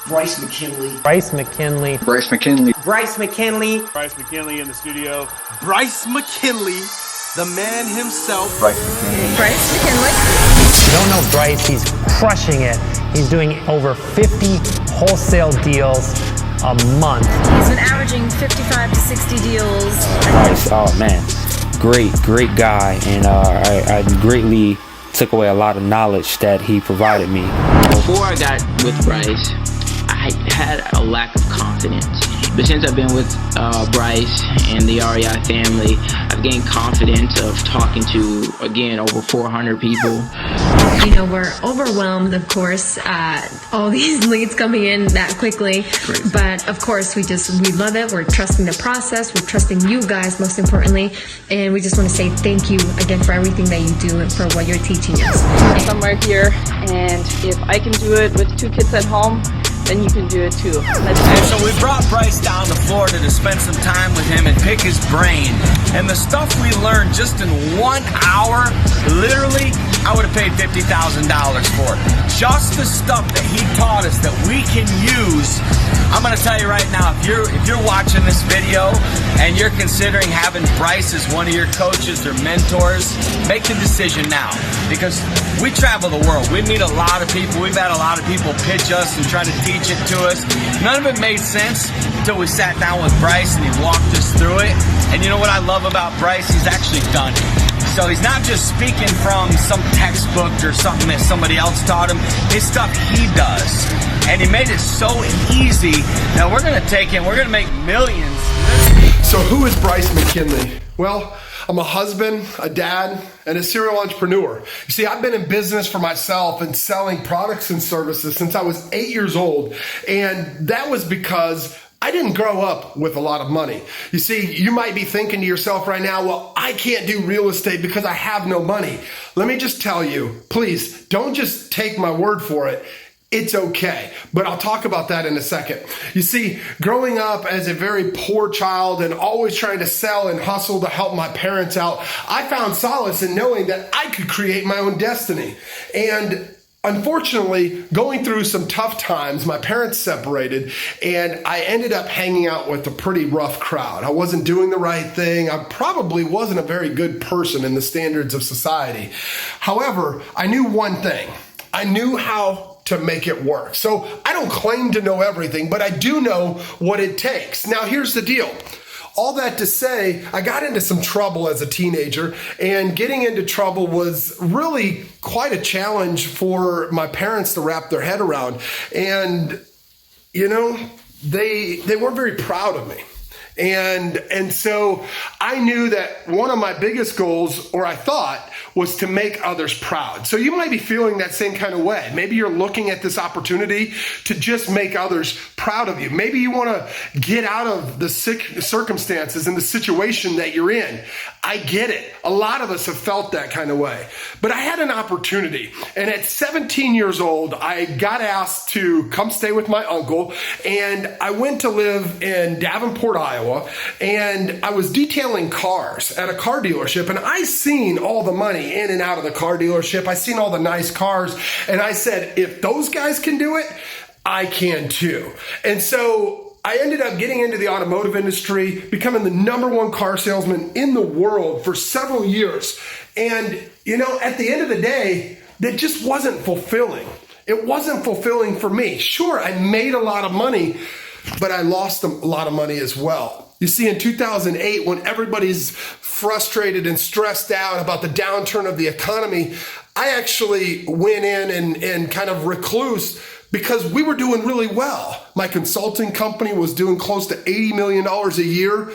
Bryce McKinley. Bryce McKinley. Bryce McKinley. Bryce McKinley. Bryce McKinley in the studio. Bryce McKinley, the man himself. Bryce McKinley. Bryce McKinley. If you don't know Bryce, he's crushing it. He's doing over 50 wholesale deals a month. He's been averaging 55 to 60 deals. Bryce, oh man, great guy, and I greatly took away a lot of knowledge that he provided me. Before I got with Bryce, I had a lack of confidence. But since I've been with Bryce and the REI family, I've gained confidence of talking to, again, over 400 people. You know, we're overwhelmed, of course, all these leads coming in that quickly. Crazy. But of course, we love it. We're trusting the process. We're trusting you guys, most importantly. And we just want to say thank you again for everything that you do and for what you're teaching us. Somewhere here, and if I can do it with 2 kids at home, then you can do it too. And so we brought Bryce down to Florida to spend some time with him and pick his brain. And the stuff we learned just in 1 hour, literally, I would have paid $50,000 for it. Just the stuff that he taught us that we can use. I'm going to tell you right now, if you're watching this video and you're considering having Bryce as one of your coaches or mentors, make the decision now. Because we travel the world. We meet a lot of people. We've had a lot of people pitch us and try to teach it to us. None of it made sense until we sat down with Bryce and he walked us through it. And you know what I love about Bryce? He's actually done it. So he's not just speaking from some textbook or something that somebody else taught him. His stuff he does. And he made it so easy that we're going to make millions. So who is Bryce McKinley? Well, I'm a husband, a dad, and a serial entrepreneur. You see, I've been in business for myself and selling products and services since I was 8 years old. And that was because I didn't grow up with a lot of money. You see, you might be thinking to yourself right now, well, I can't do real estate because I have no money. Let me just tell you, please, don't just take my word for it. It's okay, but I'll talk about that in a second. You see, growing up as a very poor child and always trying to sell and hustle to help my parents out, I found solace in knowing that I could create my own destiny. And unfortunately, going through some tough times, my parents separated and I ended up hanging out with a pretty rough crowd. I wasn't doing the right thing. I probably wasn't a very good person in the standards of society. However, I knew one thing. I knew how to make it work. So I don't claim to know everything, but I do know what it takes. Now, here's the deal. All that to say, I got into some trouble as a teenager, and getting into trouble was really quite a challenge for my parents to wrap their head around. And, you know, they weren't very proud of me. And so I knew that one of my biggest goals, or I thought, was to make others proud. So you might be feeling that same kind of way. Maybe you're looking at this opportunity to just make others proud of you. Maybe you want to get out of the circumstances and the situation that you're in. I get it. A lot of us have felt that kind of way. But I had an opportunity. And at 17 years old, I got asked to come stay with my uncle. And I went to live in Davenport, Iowa. And I was detailing cars at a car dealership. And I seen all the money in and out of the car dealership. I seen all the nice cars. And I said, if those guys can do it, I can too. And so I ended up getting into the automotive industry, becoming the #1 car salesman in the world for several years. And, you know, at the end of the day, that just wasn't fulfilling. It wasn't fulfilling for me. Sure, I made a lot of money, but I lost a lot of money as well. You see, in 2008, when everybody's frustrated and stressed out about the downturn of the economy, I actually went in and kind of recluse because we were doing really well. My consulting company was doing close to $80 million a year.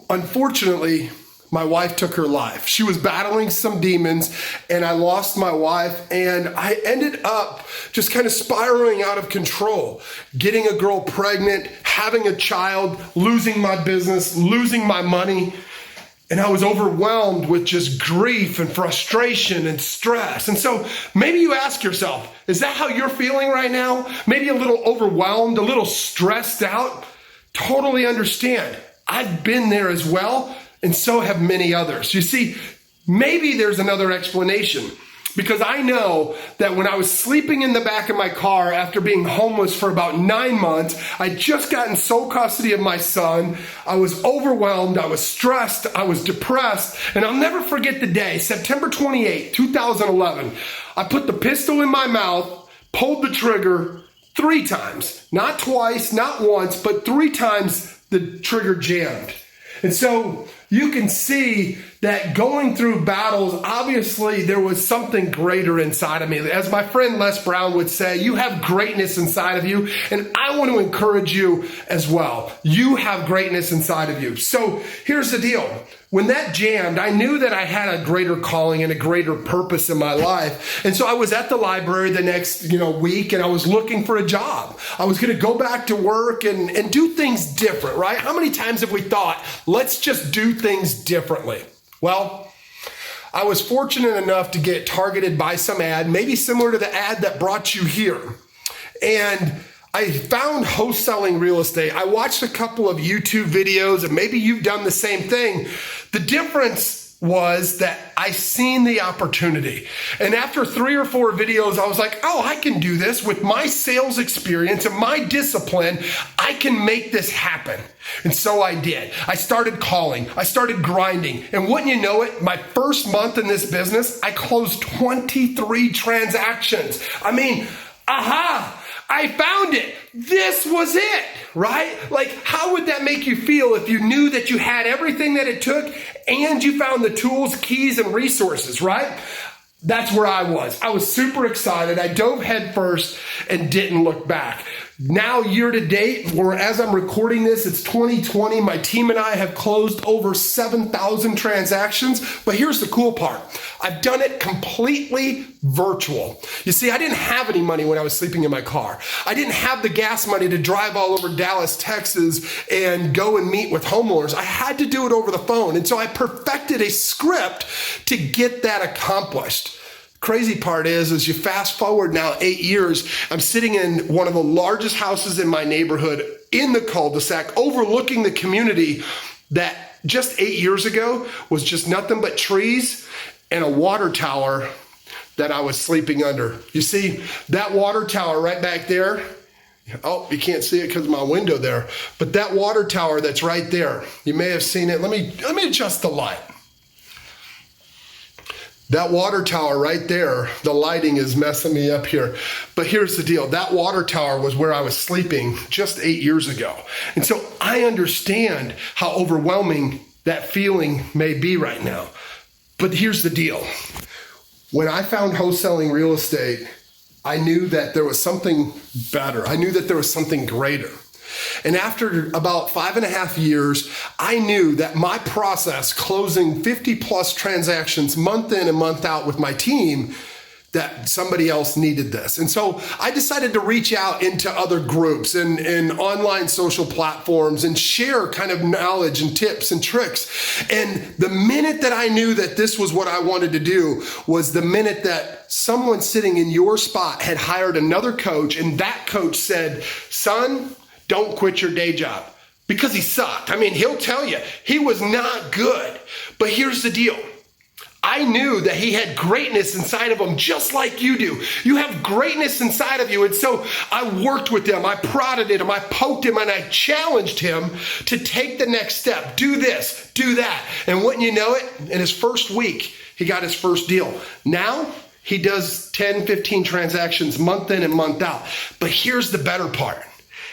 Unfortunately, my wife took her life. She was battling some demons and I lost my wife, and I ended up just kind of spiraling out of control, getting a girl pregnant, having a child, losing my business, losing my money. And I was overwhelmed with just grief and frustration and stress. And so maybe you ask yourself, is that how you're feeling right now? Maybe a little overwhelmed, a little stressed out? Totally understand. I've been there as well, and so have many others. You see, maybe there's another explanation. because I know that when I was sleeping in the back of my car after being homeless for about 9 months, I'd just gotten sole custody of my son. I was overwhelmed. I was stressed. I was depressed. And I'll never forget the day, September 28, 2011. I put the pistol in my mouth, pulled the trigger 3 times, not twice, not once, but 3 times the trigger jammed. And so you can see that going through battles, obviously there was something greater inside of me. As my friend Les Brown would say, you have greatness inside of you, and I want to encourage you as well. You have greatness inside of you. So here's the deal. When that jammed, I knew that I had a greater calling and a greater purpose in my life. And so I was at the library the next week, and I was looking for a job. I was going to go back to work and do things different, right? How many times have we thought, let's just do things differently? Well, I was fortunate enough to get targeted by some ad, maybe similar to the ad that brought you here. And I found Wholesaling Real Estate. I watched a couple of YouTube videos, and maybe you've done the same thing. The difference was that I seen the opportunity. And after 3 or 4 videos, I was like, oh, I can do this with my sales experience and my discipline. I can make this happen. And so I did. I started calling. I started grinding. And wouldn't you know it, my first month in this business, I closed 23 transactions. I mean, aha! I found it. This was it, right? Like, how would that make you feel if you knew that you had everything that it took and you found the tools, keys, and resources, right? That's where I was. I was super excited. I dove headfirst and didn't look back. Now, year to date, or as I'm recording this, it's 2020. My team and I have closed over 7,000 transactions. But here's the cool part. I've done it completely virtual. You see, I didn't have any money when I was sleeping in my car. I didn't have the gas money to drive all over Dallas, Texas, and go and meet with homeowners. I had to do it over the phone. And so I perfected a script to get that accomplished. Crazy part is, as you fast forward now 8 years, I'm sitting in one of the largest houses in my neighborhood in the cul-de-sac, overlooking the community that just 8 years ago was just nothing but trees and a water tower that I was sleeping under. You see, that water tower right back there, oh, you can't see it because of my window there, but that water tower that's right there, you may have seen it. Let me adjust the light. That water tower right there, the lighting is messing me up here. But here's the deal. That water tower was where I was sleeping just 8 years ago. And so I understand how overwhelming that feeling may be right now. But here's the deal. When I found Wholesaling Real Estate, I knew that there was something better. I knew that there was something greater. And after about 5.5 years, I knew that my process, closing 50 plus transactions month in and month out with my team, that somebody else needed this. And so I decided to reach out into other groups and online social platforms and share kind of knowledge and tips and tricks. And the minute that I knew that this was what I wanted to do was the minute that someone sitting in your spot had hired another coach, and that coach said, son, don't quit your day job, because he sucked. I mean, he'll tell you he was not good. But here's the deal. I knew that he had greatness inside of him, just like you do. You have greatness inside of you. And so I worked with him. I prodded him. I poked him, and I challenged him to take the next step. Do this, do that. And wouldn't you know it, in his first week, he got his first deal. Now he does 10, 15 transactions month in and month out. But here's the better part.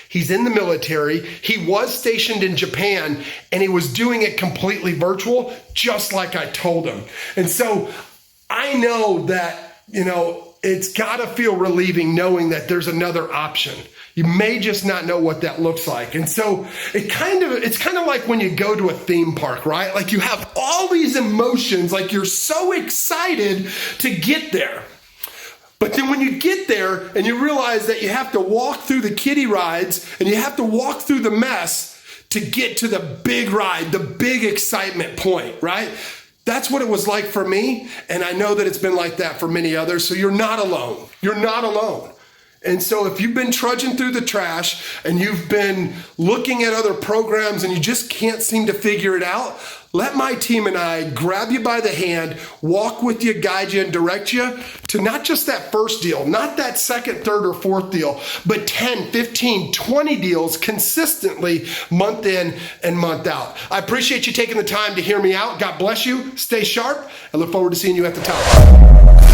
He's in the military. He was stationed in Japan, and he was doing it completely virtual, just like I told him. And so I know that, it's got to feel relieving knowing that there's another option. You may just not know what that looks like. And so it's kind of like when you go to a theme park, right? Like you have all these emotions, like you're so excited to get there. But then when you get there and you realize that you have to walk through the kiddie rides and you have to walk through the mess to get to the big ride, the big excitement point, right? That's what it was like for me. And I know that it's been like that for many others. So you're not alone. You're not alone. And so if you've been trudging through the trash and you've been looking at other programs and you just can't seem to figure it out, Let my team and I grab you by the hand, walk with you, guide you, and direct you to not just that first deal, not that second, third, or fourth deal, but 10, 15, 20 deals consistently month in and month out. I appreciate you taking the time to hear me out. God bless you. Stay sharp. I look forward to seeing you at the top.